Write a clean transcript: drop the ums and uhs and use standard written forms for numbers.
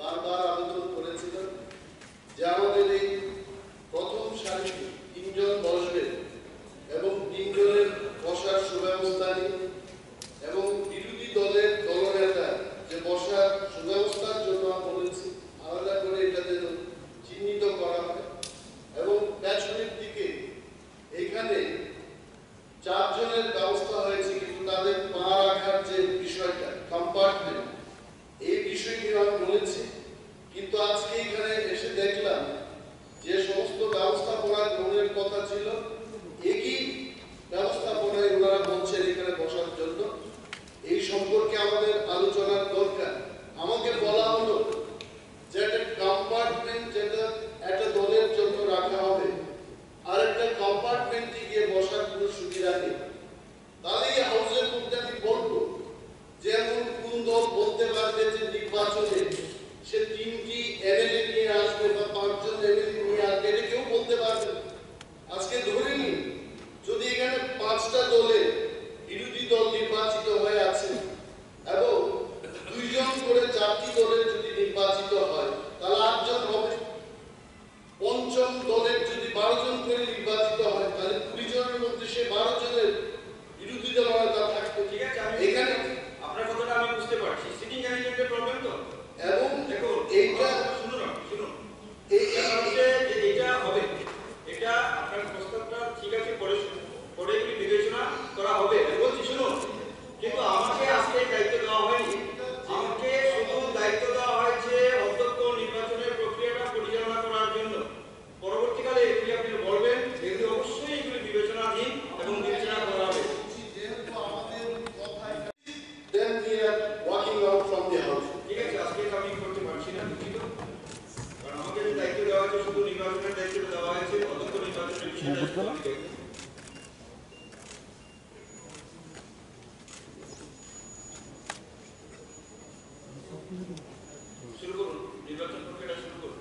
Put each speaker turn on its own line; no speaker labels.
বারবার আবেদন করেছিলেন যে আমাদের এই প্রথম সারিতে ৩ জন বসবেন এবং ৩ জনের বসার সুব্যবস্থা নেই এবং বিরোধী দলের দলনেতা যে বসার সুব্যবস্থার জন্য বলেছি আলাদা করে এটা যেন চিহ্নিত করা হয় এবং পেছনের দিকে এখানে ৪ জনের ব্যবস্থা হয়েছে কিন্তু তাদের পা রাখার যে বিষয়টা কম্পার্টমেন্ট এই বিষয়টি আমি বলেছি কিন্তু আজকে এখানে এসে দেখলাম যে সমস্ত ব্যবস্থাপনা গ্রহণের কথা ছিল একই ব্যবস্থাপনায় ওনারা বলছেন এখানে বসার জন্য এই সম্পর্কে আমাদের আলোচনার দরকার। আমাকে বলা হলো যে একটা কম্পার্টমেন্ট যেটা একটা দলের জন্য রাখা হবে আর একটা কম্পার্টমেন্টে গিয়ে বসার কোনো সুবিধা নেই। তাহলে এই হাউসের মধ্যে আমি বলবো যে এমন কোন দল বলতে পারবে যে নির্বাচনে সে ৩টি এমএলএ নিয়ে আসবে বা ৫ জন এমএলএ নিয়ে আসবে এটা কেউ বলতে পারবে না। আজকে ধরে নিন যদি এখানে ৫টা দলে বিরোধী দল নির্বাচিত হয়ে আছে এবং ২ জন করে ৪টি দলের যদি নির্বাচিত হয় তাহলে ৮ জন হবে। পঞ্চম দলের যদি ১২ জন করে নির্বাচিত হয় তাহলে ২০ জনের মধ্যে সে ১২ জনের বিরোধী দলনেতা থাকবে। ঠিক আছে, এখানে
আপনার কথাটা আমি বুঝতে পারছি। সিটিং অ্যারেঞ্জমেন্টের প্রবলেম তো
এবং
দেখুন
এইটা
শুনুন
এই
হচ্ছে যে এটা হবে, এটা আপনার প্রস্তাবটা ঠিক আছে, পরে কি বিবেচনা করা হবে বলছি শুনুন। কিন্তু আমাকে আজকে দায়িত্ব দেওয়া হয়নি, আমাকে শুধু দায়িত্ব দেওয়া হয়েছে অধ্যক্ষ নির্বাচনের প্রক্রিয়াটা পরিচালনা করার জন্য। পরবর্তীকালে এগুলি আপনি বলবেন, এগুলি অবশ্যই এগুলি বিবেচনাধীন এবং বিবেচনা করা হবে।
then we are walking out from the house.
ঠিক আছে, আজকে আমি করতে পারছি না, দুঃখিত। কারণ আমাকে যে দায়িত্ব দেওয়া হয়েছে শুধু নির্বাচনের দায়িত্ব দেওয়া হয়েছে, অধ্যক্ষ নির্বাচনের বিষয়টা শুরু করুন, নির্বাচন প্রক্রিয়াটা শুরু করুন।